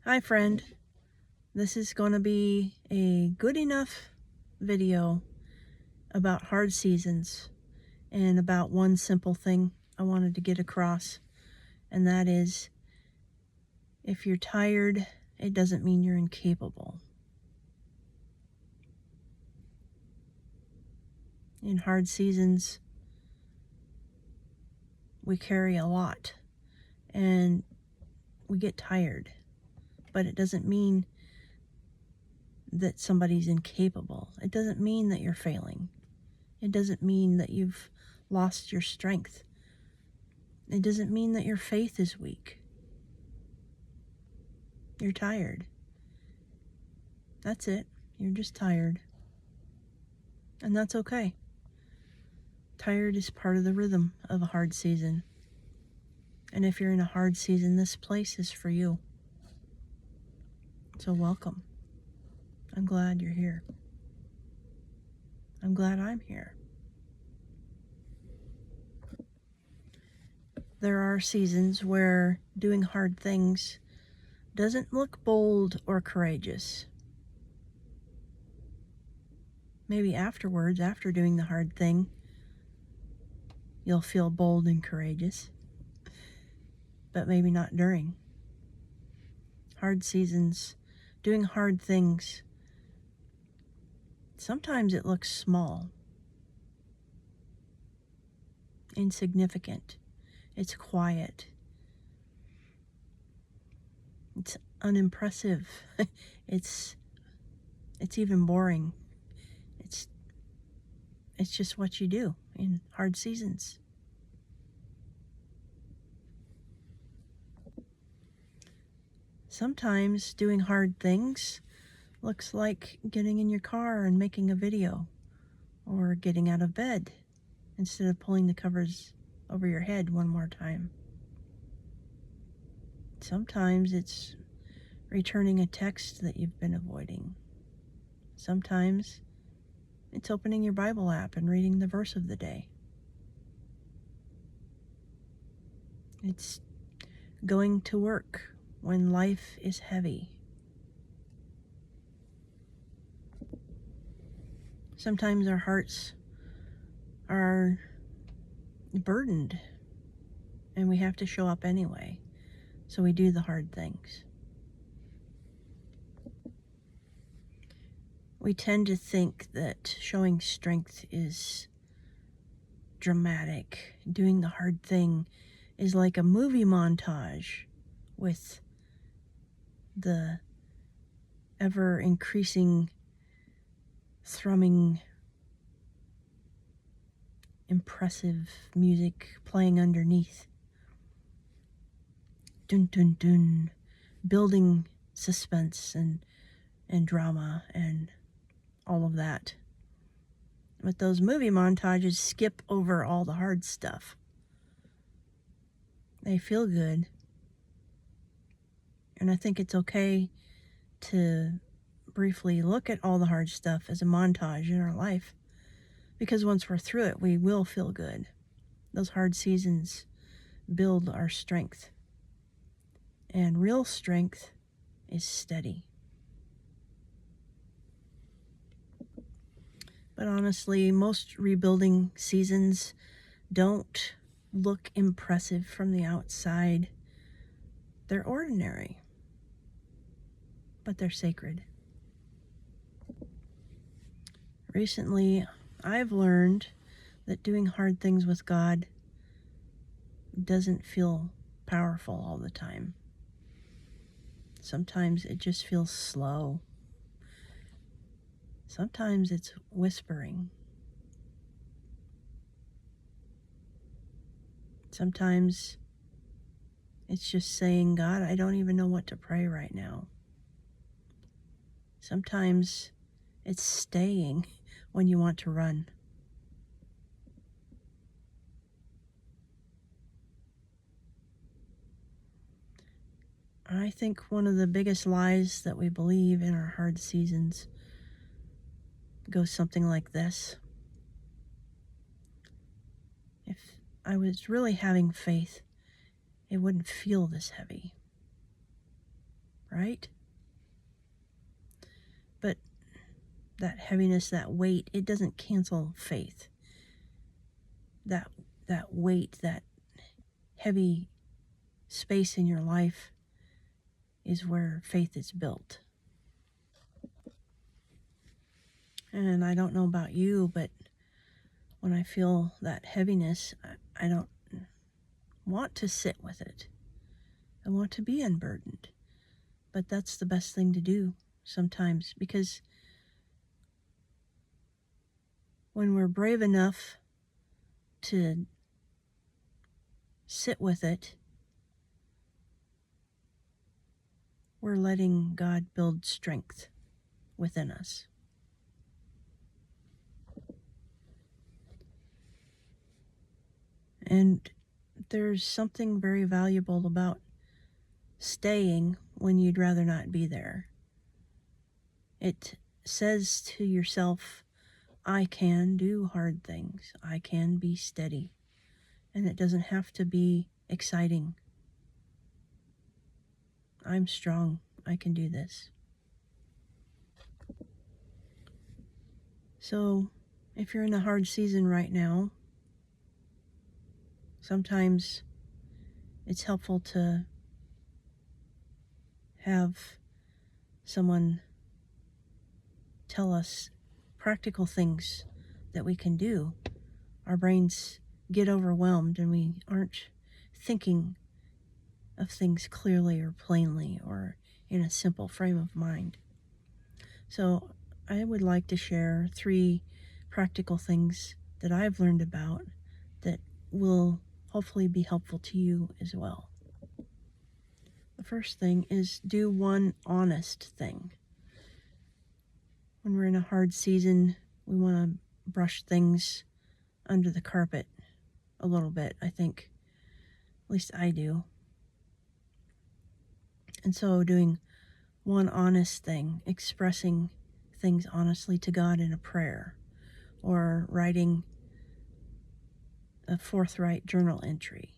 Hi friend, this is going to be a good enough video about hard seasons and about one simple thing I wanted to get across, and that is, if you're tired, it doesn't mean you're incapable. In hard seasons, we carry a lot and we get tired, but it doesn't mean that somebody's incapable. It doesn't mean that you're failing. It doesn't mean that you've lost your strength. It doesn't mean that your faith is weak. You're tired. That's it. You're just tired. And that's okay. Tired is part of the rhythm of a hard season. And if you're in a hard season, this place is for you. So welcome. I'm glad you're here. I'm glad I'm here. There are seasons where doing hard things doesn't look bold or courageous. Maybe afterwards, after doing the hard thing, you'll feel bold and courageous, but maybe not during. Hard seasons, doing hard things, sometimes it looks small, insignificant. It's quiet. It's unimpressive. It's even boring. It's just what you do in hard seasons. Sometimes doing hard things looks like getting in your car and making a video, or getting out of bed instead of pulling the covers over your head one more time. Sometimes it's returning a text that you've been avoiding. Sometimes it's opening your Bible app and reading the verse of the day. It's going to work when life is heavy. Sometimes our hearts are burdened and we have to show up anyway, so we do the hard things. We tend to think that showing strength is dramatic. Doing the hard thing is like a movie montage with the ever increasing, thrumming, impressive music playing underneath. Dun dun dun, building suspense and drama and all of that. But those movie montages skip over all the hard stuff. They feel good. And I think it's okay to briefly look at all the hard stuff as a montage in our life, because once we're through it, we will feel good. Those hard seasons build our strength. And real strength is steady. But honestly, most rebuilding seasons don't look impressive from the outside. They're ordinary, but they're sacred. Recently, I've learned that doing hard things with God doesn't feel powerful all the time. Sometimes it just feels slow. Sometimes it's whispering. Sometimes it's just saying, God, I don't even know what to pray right now. Sometimes it's staying when you want to run. I think one of the biggest lies that we believe in our hard seasons goes something like this. If I was really having faith, it wouldn't feel this heavy. right? But that heaviness, that weight, it doesn't cancel faith. That weight, that heavy space in your life is where faith is built. And I don't know about you, but when I feel that heaviness, I don't want to sit with it. I want to be unburdened. But that's the best thing to do sometimes, because when we're brave enough to sit with it, we're letting God build strength within us. And there's something very valuable about staying when you'd rather not be there. It says to yourself, I can do hard things. I can be steady. And it doesn't have to be exciting. I'm strong. I can do this. So, if you're in a hard season right now, sometimes it's helpful to have someone tell us practical things that we can do. Our brains get overwhelmed and we aren't thinking of things clearly or plainly or in a simple frame of mind. So I would like to share 3 practical things that I've learned about that will hopefully be helpful to you as well. The first thing is do one honest thing. When we're in a hard season, we want to brush things under the carpet a little bit, I think. At least I do. And so doing one honest thing, expressing things honestly to God in a prayer, or writing a forthright journal entry,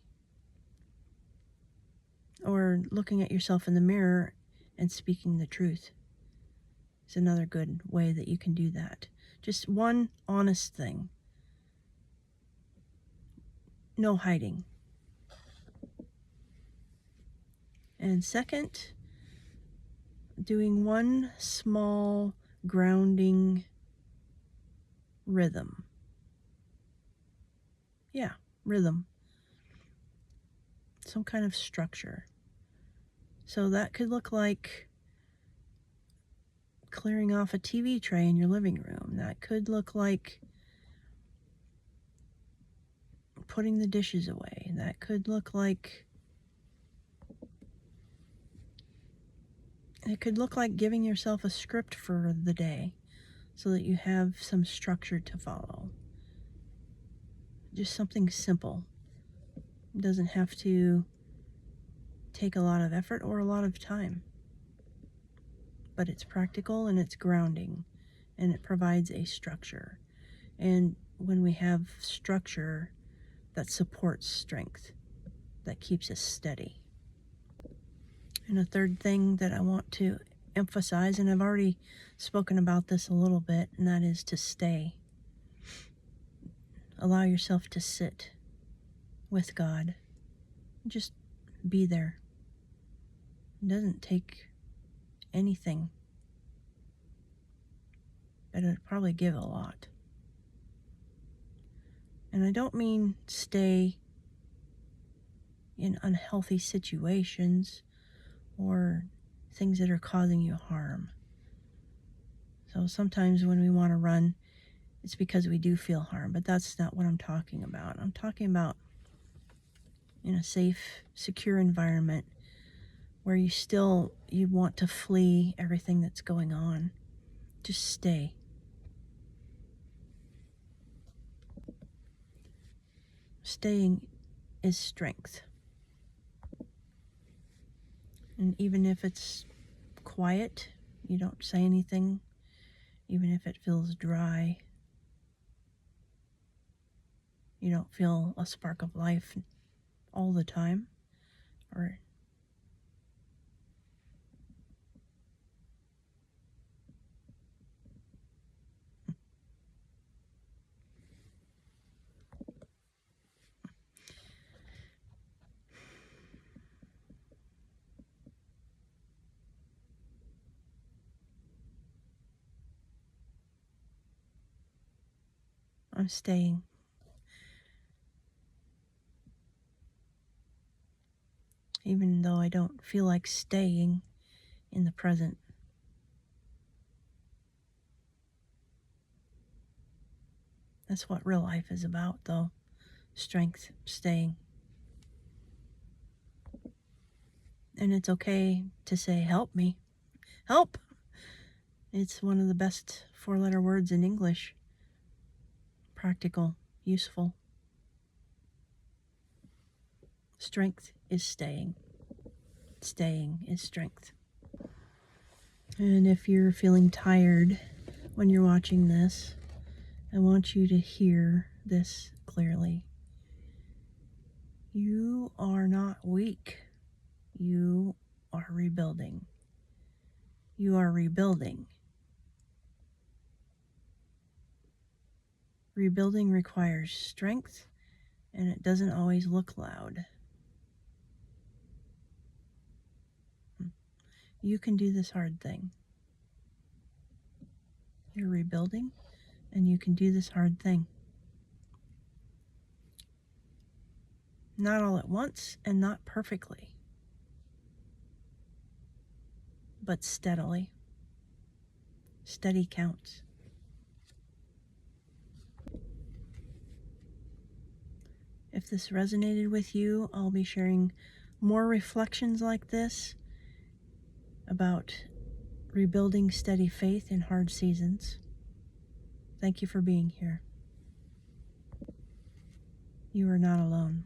or looking at yourself in the mirror and speaking the truth. It's another good way that you can do that. Just one honest thing. No hiding. And second, doing one small grounding rhythm. Yeah, rhythm. Some kind of structure. So that could look like clearing off a TV tray in your living room. That could look like putting the dishes away. That could look like giving yourself a script for the day so that you have some structure to follow. Just something simple. It doesn't have to take a lot of effort or a lot of time. But it's practical and it's grounding and it provides a structure. And when we have structure, that supports strength, that keeps us steady. And a third thing that I want to emphasize, and I've already spoken about this a little bit, and that is to stay. Allow yourself to sit with God. Just be there. It doesn't take anything, but it'd probably give a lot. And I don't mean stay in unhealthy situations or things that are causing you harm. So sometimes when we want to run, it's because we do feel harm, but that's not what I'm talking about. I'm talking about in a safe, secure environment where you want to flee everything that's going on. Just stay. Staying is strength. And even if it's quiet, you don't say anything, even if it feels dry, you don't feel a spark of life all the time, or I'm staying. Even though I don't feel like staying in the present. That's what real life is about, though. Strength, staying. And it's okay to say, help me. Help! It's one of the best 4-letter words in English. Practical, useful. Strength is staying. Staying is strength. And if you're feeling tired when you're watching this, I want you to hear this clearly. You are not weak. You are rebuilding. You are rebuilding. Rebuilding requires strength, and it doesn't always look loud. You can do this hard thing. You're rebuilding, and you can do this hard thing. Not all at once, and not perfectly, but steadily. Steady counts. If this resonated with you, I'll be sharing more reflections like this about rebuilding steady faith in hard seasons. Thank you for being here. You are not alone.